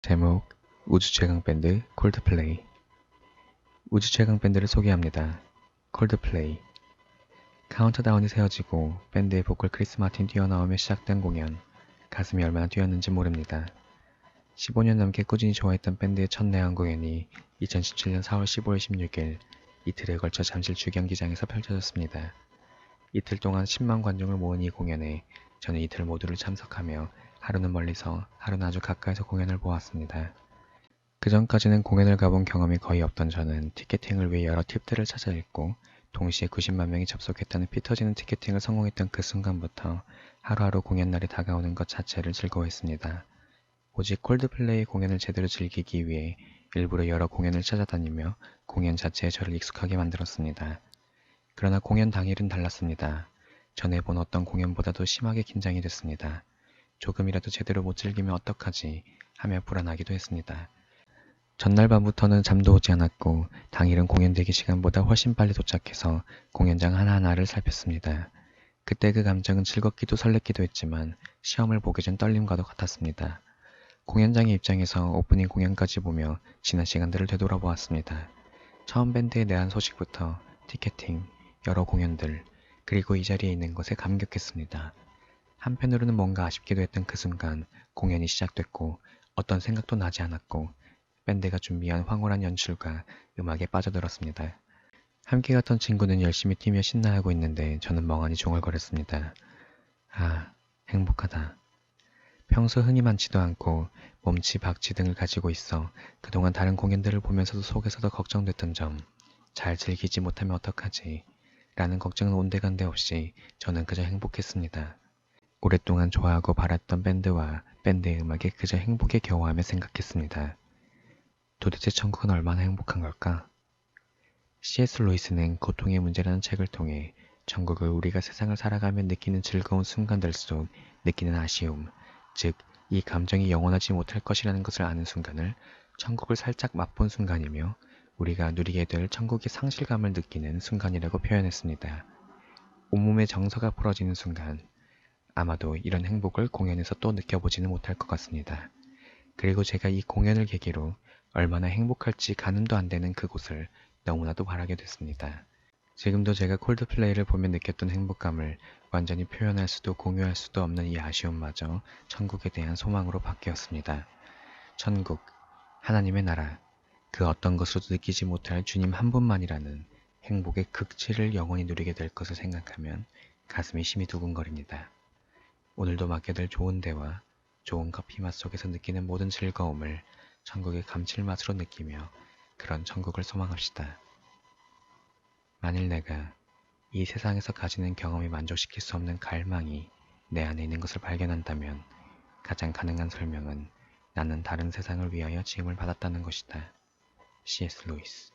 제목 우주 최강 밴드 콜드플레이. 우주 최강 밴드를 소개합니다. 콜드플레이. 카운트다운이 세워지고 밴드의 보컬 크리스 마틴 뛰어나오며 시작된 공연. 가슴이 얼마나 뛰었는지 모릅니다. 15년 넘게 꾸준히 좋아했던 밴드의 첫 내한 공연이 2017년 4월 15일 16일 이틀에 걸쳐 잠실 주경기장에서 펼쳐졌습니다. 이틀 동안 10만 관중을 모은 이 공연에 저는 이틀 모두를 참석하며 하루는 멀리서 하루는 아주 가까이서 공연을 보았습니다. 그 전까지는 공연을 가본 경험이 거의 없던 저는 티켓팅을 위해 여러 팁들을 찾아 읽고 동시에 90만 명이 접속했다는 피 터지는 티켓팅을 성공했던 그 순간부터 하루하루 공연 날이 다가오는 것 자체를 즐거워했습니다. 오직 콜드플레이 공연을 제대로 즐기기 위해 일부러 여러 공연을 찾아다니며 공연 자체에 저를 익숙하게 만들었습니다. 그러나 공연 당일은 달랐습니다. 전에 본 어떤 공연보다도 심하게 긴장이 됐습니다. 조금이라도 제대로 못 즐기면 어떡하지 하며 불안하기도 했습니다. 전날 밤부터는 잠도 오지 않았고 당일은 공연 대기 시간보다 훨씬 빨리 도착해서 공연장 하나하나를 살폈습니다. 그때 그 감정은 즐겁기도 설렜기도 했지만 시험을 보기 전 떨림과도 같았습니다. 공연장의 입장에서 오프닝 공연까지 보며 지난 시간들을 되돌아보았습니다. 처음 밴드에 대한 소식부터 티켓팅, 여러 공연들, 그리고 이 자리에 있는 것에 감격했습니다. 한편으로는 뭔가 아쉽기도 했던 그 순간 공연이 시작됐고 어떤 생각도 나지 않았고 밴드가 준비한 황홀한 연출과 음악에 빠져들었습니다. 함께 갔던 친구는 열심히 뛰며 신나하고 있는데 저는 멍하니 중얼거렸습니다. 아, 행복하다. 평소 흔히 많지도 않고 몸치, 박치 등을 가지고 있어 그동안 다른 공연들을 보면서도 속에서도 걱정됐던 점, 잘 즐기지 못하면 어떡하지? 라는 걱정은 온데간데 없이 저는 그저 행복했습니다. 오랫동안 좋아하고 바랐던 밴드와 밴드의 음악에 그저 행복에 겨워하며 생각했습니다. 도대체 천국은 얼마나 행복한 걸까? C.S. 루이스는 고통의 문제라는 책을 통해 천국을 우리가 세상을 살아가며 느끼는 즐거운 순간들 속 느끼는 아쉬움, 즉 이 감정이 영원하지 못할 것이라는 것을 아는 순간을 천국을 살짝 맛본 순간이며 우리가 누리게 될 천국의 상실감을 느끼는 순간이라고 표현했습니다. 온몸의 정서가 풀어지는 순간, 아마도 이런 행복을 공연에서 또 느껴보지는 못할 것 같습니다. 그리고 제가 이 공연을 계기로 얼마나 행복할지 가늠도 안 되는 그곳을 너무나도 바라게 됐습니다. 지금도 제가 콜드플레이를 보며 느꼈던 행복감을 완전히 표현할 수도 공유할 수도 없는 이 아쉬움마저 천국에 대한 소망으로 바뀌었습니다. 천국, 하나님의 나라, 그 어떤 것으로도 느끼지 못할 주님 한 분만이라는 행복의 극치를 영원히 누리게 될 것을 생각하면 가슴이 심히 두근거립니다. 오늘도 맡게 될 좋은 대화, 좋은 커피 맛 속에서 느끼는 모든 즐거움을 천국의 감칠맛으로 느끼며 그런 천국을 소망합시다. 만일 내가 이 세상에서 가지는 경험이 만족시킬 수 없는 갈망이 내 안에 있는 것을 발견한다면 가장 가능한 설명은 나는 다른 세상을 위하여 지음을 받았다는 것이다. C.S. 루이스.